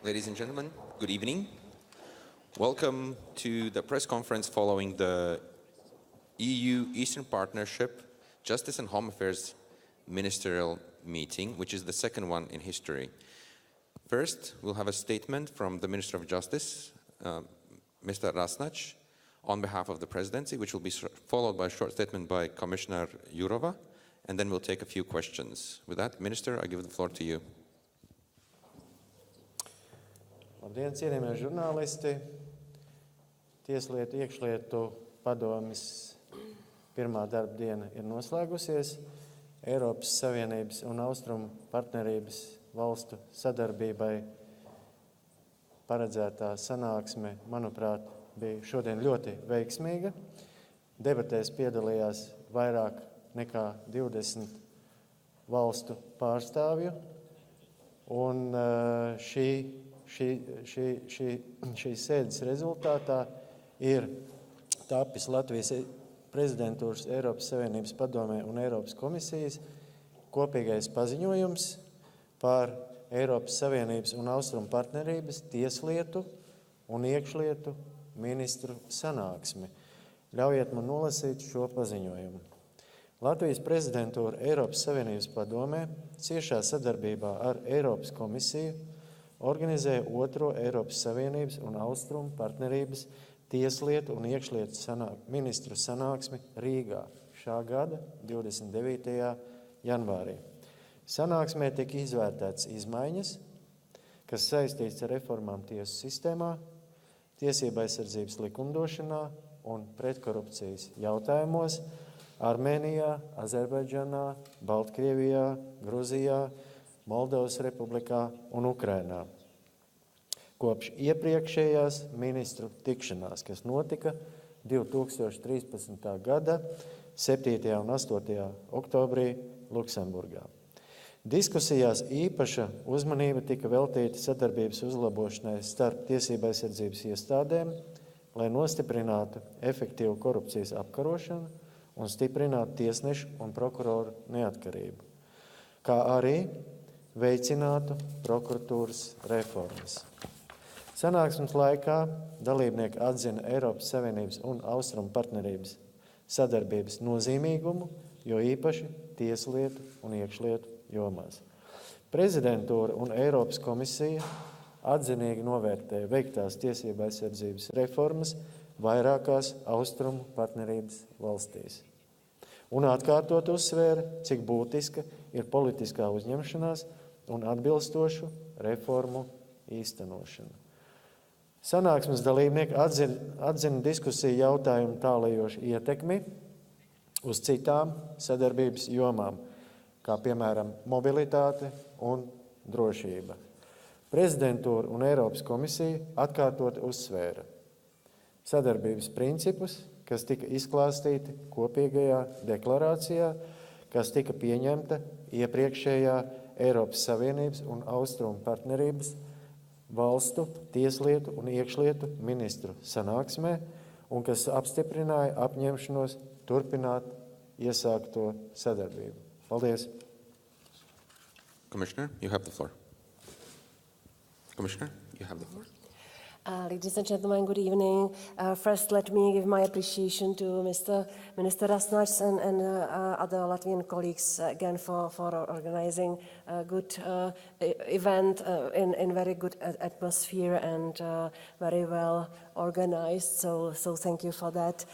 Ladies and gentlemen, good evening. Welcome to the press conference following the EU Eastern Partnership Justice and Home Affairs Ministerial meeting, which is the second one in history. First, we'll have a statement from the Minister of Justice, Mr. Rasnach, on behalf of the Presidency, which will be followed by a short statement by Commissioner Jourova, and then we'll take a few questions. With that, Minister, I give the floor to you. Labdien, cienījamie žurnālisti! Tieslietu iekšlietu padomes pirmā darba diena ir noslēgusies. Eiropas Savienības un Austrumu partnerības valstu sadarbībai paredzētā sanāksme, manuprāt, bija šodien ļoti veiksmīga. Debatēs piedalījās vairāk nekā 20 valstu pārstāvju, un šīs sēdes rezultātā ir tapis Latvijas prezidentūras Eiropas Savienības padomē un Eiropas komisijas kopīgais paziņojums par Eiropas Savienības un Austrumu partnerības tieslietu un iekšlietu ministru sanāksmi. Ļaujiet man nolasīt šo paziņojumu. Latvijas prezidentūra Eiropas Savienības padomē ciešā sadarbībā ar Eiropas komisiju organizēja otro Eiropas Savienības un Austrumu partnerības tieslietu un iekšlietu ministru sanāksmi Rīgā šā gada 29. janvārī. Sanāksmē tika izvērtētas izmaiņas, kas saistīts ar reformām tiesu sistēmā, tiesība aizsardzības likumdošanā un pretkorupcijas jautājumos Armēnijā, Azerbaidžanā, Baltkrievijā, Gruzijā, Moldovas Republikā un Ukrainā. Kopš iepriekšējās ministru tikšanās, kas notika 2013. gada 7. un 8. oktobrī Luksemburgā. Diskusijās īpaša uzmanība tika veltīta sadarbības uzlabošanai starp tiesība aizsardzības iestādēm, lai nostiprinātu efektīvu korupcijas apkarošanu un stiprinātu tiesnešu un prokuroru neatkarību, kā arī veicinātu prokuratūras reformas. Sanāksmes laikā dalībnieki atzina Eiropas Savienības un Austrumu partnerības sadarbības nozīmīgumu, jo īpaši tieslietu un iekšlietu jomās. Prezidentūra un Eiropas komisija atzinīgi novērtēja veiktās tiesība aizsardzības reformas vairākās Austrumu partnerības valstīs. Un atkārtot uzsvēra, cik būtiska ir politiskā uzņemšanās un atbilstošu reformu īstenošana. Sanāksmes dalībnieki atzina diskusiju jautājumu tālajošu ietekmi uz citām sadarbības jomām, kā piemēram mobilitāte un drošība. Prezidentūra un Eiropas komisija atkārtot uzsvēra sadarbības principus, kas tika izklāstīti kopīgajā deklarācijā, kas tika pieņemta iepriekšējā Eiropas Savienības un Austrumu partnerības valstu tieslietu un iekšlietu ministru sanāksmē un kas apstiprināja apņemšanos turpināt iesākto sadarbību. Paldies! Commissioner, you have the floor. Commissioner, you have the floor. Ladies and gentlemen, good evening. First, let me give my appreciation to Mr. Minister Rasnach and other Latvian colleagues again for organizing a good event in very good atmosphere and very well organized. So thank you for that.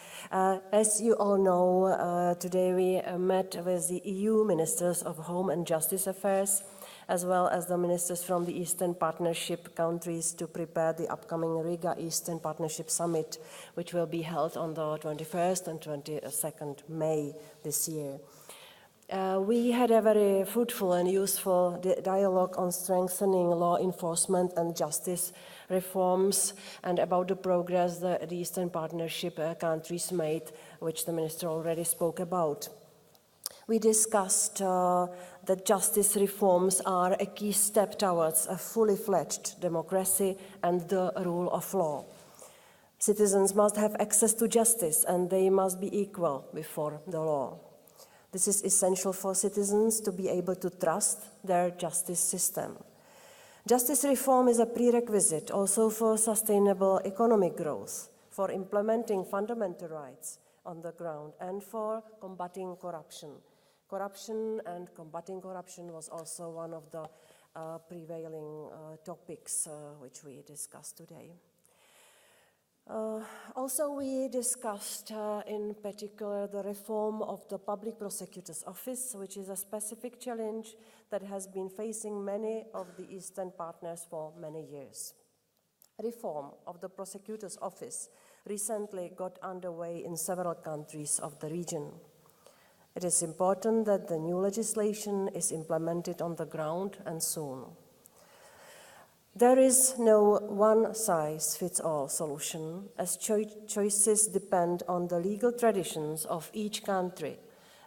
As you all know, today we met with the EU Ministers of Home and Justice Affairs, as well as the ministers from the Eastern Partnership countries to prepare the upcoming Riga Eastern Partnership Summit, which will be held on the 21st and 22nd May this year. We had a very fruitful and useful dialogue on strengthening law enforcement and justice reforms and about the progress the Eastern Partnership countries made, which the minister already spoke about. We discussed that justice reforms are a key step towards a fully fledged democracy and the rule of law. Citizens must have access to justice and they must be equal before the law. This is essential for citizens to be able to trust their justice system. Justice reform is a prerequisite also for sustainable economic growth, for implementing fundamental rights on the ground, and for combating corruption. Corruption and combating corruption was also one of the prevailing topics which we discussed today. Also, we discussed in particular the reform of the Public Prosecutor's Office, which is a specific challenge that has been facing many of the Eastern partners for many years. Reform of the Prosecutor's Office recently got underway in several countries of the region. It is important that the new legislation is implemented on the ground and soon. There is no one-size-fits-all solution, as choices depend on the legal traditions of each country,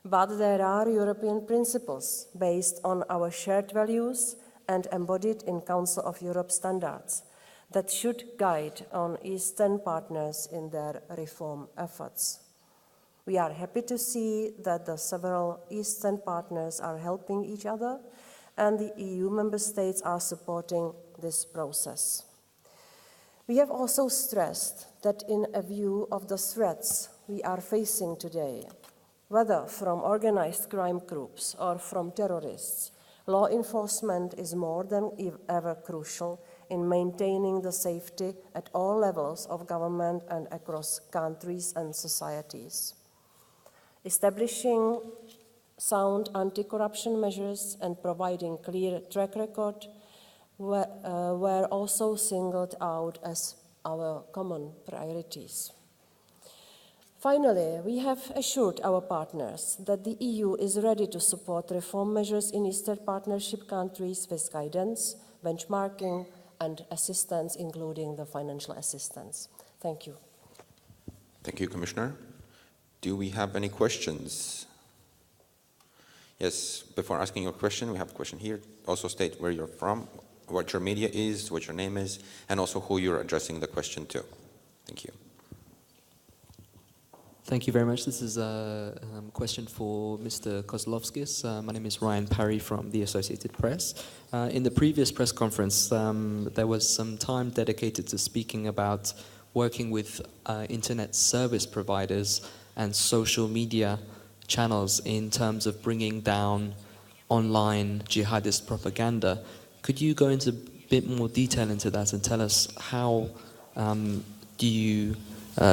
but there are European principles based on our shared values and embodied in Council of Europe standards that should guide on Eastern partners in their reform efforts. We are happy to see that the several Eastern partners are helping each other and the EU member states are supporting this process. We have also stressed that in a view of the threats we are facing today, whether from organized crime groups or from terrorists, law enforcement is more than ever crucial in maintaining the safety at all levels of government and across countries and societies. Establishing sound anti-corruption measures and providing clear track record were also singled out as our common priorities. Finally, we have assured our partners that the EU is ready to support reform measures in Eastern Partnership countries with guidance, benchmarking, and assistance, including the financial assistance. Thank you. Thank you, Commissioner. Do we have any questions? Yes, before asking your question, we have a question here. Also state where you're from, what your media is, what your name is, and also who you're addressing the question to. Thank you. Thank you very much. This is a question for Mr. Kozlovskis. My name is Ryan Parry from the Associated Press. In the previous press conference, there was some time dedicated to speaking about working with internet service providers and social media channels in terms of bringing down online jihadist propaganda. Could you go into a bit more detail into that and tell us how do you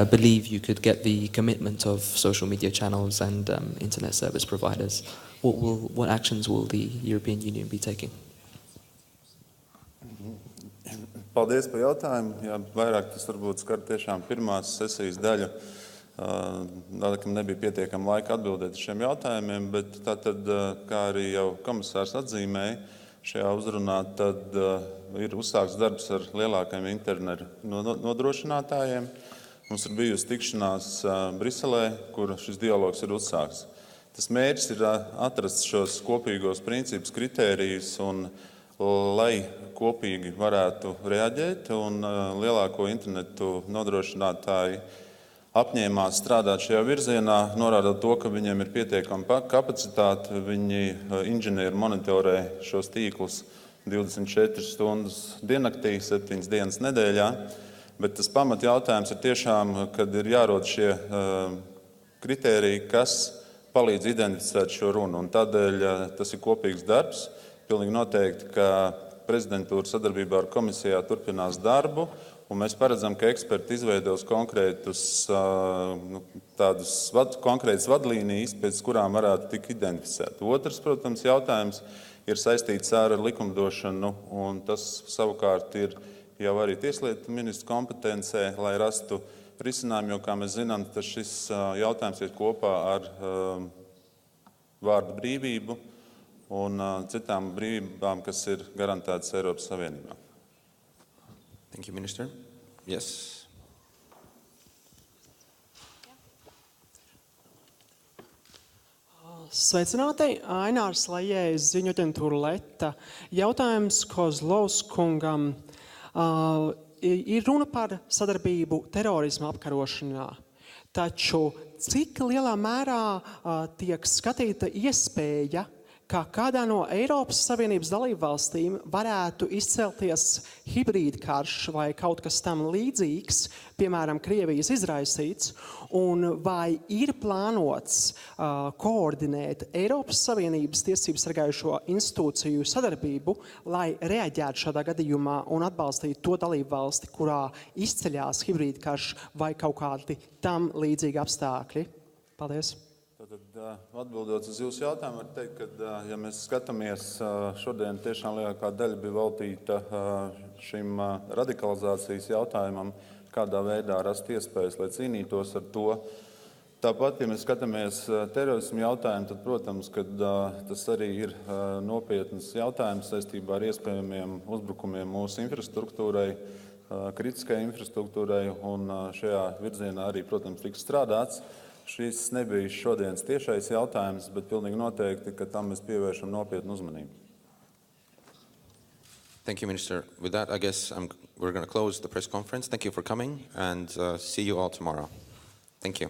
believe you could get the commitment of social media channels and internet service providers? What actions will the European Union be taking? Paldies par jautājumu. Jā, vairāk tas varbūt skar tiešām pirmās sesijas daļu. Tādēļ, ka nebija pietiekama laika atbildēt uz šiem jautājumiem, bet tātad, kā arī jau komisārs atzīmēja šajā uzrunā, tad ir uzsākts darbs ar lielākajiem internetu nodrošinātājiem. Mums ir bijusi tikšanās Briselē, kur šis dialogs ir uzsākts. Tas mērķis ir atrast šos kopīgos principus, kritērijus, un lai kopīgi varētu reaģēt, un lielāko internetu nodrošinātāji apņēmās strādāt šajā virzienā, norādot to, ka viņiem ir pietiekama kapacitāte, viņi inženieri monitorē šos tīklus 24 stundas diennaktī, 7 dienas nedēļā. Bet tas pamat jautājums ir tiešām, kad ir jārod šie kritēriji, kas palīdz identificēt šo runu. Un tādēļ tas ir kopīgs darbs. Pilnīgi noteikti, ka prezidentūra sadarbībā ar komisijā turpinās darbu, un mēs paredzam, ka eksperti izveidos konkrētas vadlīnijas, pēc kurām varētu tikt identificēt. Otrs, protams, jautājums ir saistīts ar likumdošanu, un tas savukārt ir jau arī tieslietu ministru kompetencē, lai rastu risinājumu, jo, kā mēs zinām, tas šis jautājums ir kopā ar vārdu brīvību un citām brīvībām, kas ir garantētas Eiropas Savienībā. Thank you, Minister. Yes. Sveicināti, Ainārs Lajējs, ziņu aģentūra Leta. Jautājums Kozlovs kungam. Ir runa par sadarbību terorisma apkarošanā, taču cik lielā mērā tiek skatīta iespēja, ka kādā no Eiropas Savienības dalībvalstīm varētu izcelties hibrīda karš vai kaut kas tam līdzīgs, piemēram, Krievijas izraisīts, un vai ir plānots koordinēt Eiropas Savienības tiesību sargājušo institūciju sadarbību, lai reaģētu šādā gadījumā un atbalstītu to dalībvalsti, kurā izceļās hibrīda karš vai kaut kādi tam līdzīgi apstākļi? Paldies! Tad, atbildot uz jūsu jautājumu, var teikt, ka, ja mēs skatāmies, šodien tiešām lielākā daļa bija veltīta šim radikalizācijas jautājumam, kādā veidā rast iespējas, lai cīnītos ar to. Tāpat, ja mēs skatāmies terorismu jautājumu, tad, protams, ka tas arī ir nopietns jautājums saistībā ar iespējamiem uzbrukumiem mūsu infrastruktūrai, kritiskai infrastruktūrai, un šajā virzienā arī, protams, tiks strādāts. Šis nebija šodienas tiešais jautājums, bet pilnīgi noteikti, ka tam mēs pievēršam nopietnu uzmanību. Thank you, Minister. With that, I guess we're going to close the press conference. Thank you for coming, and see you all tomorrow. Thank you.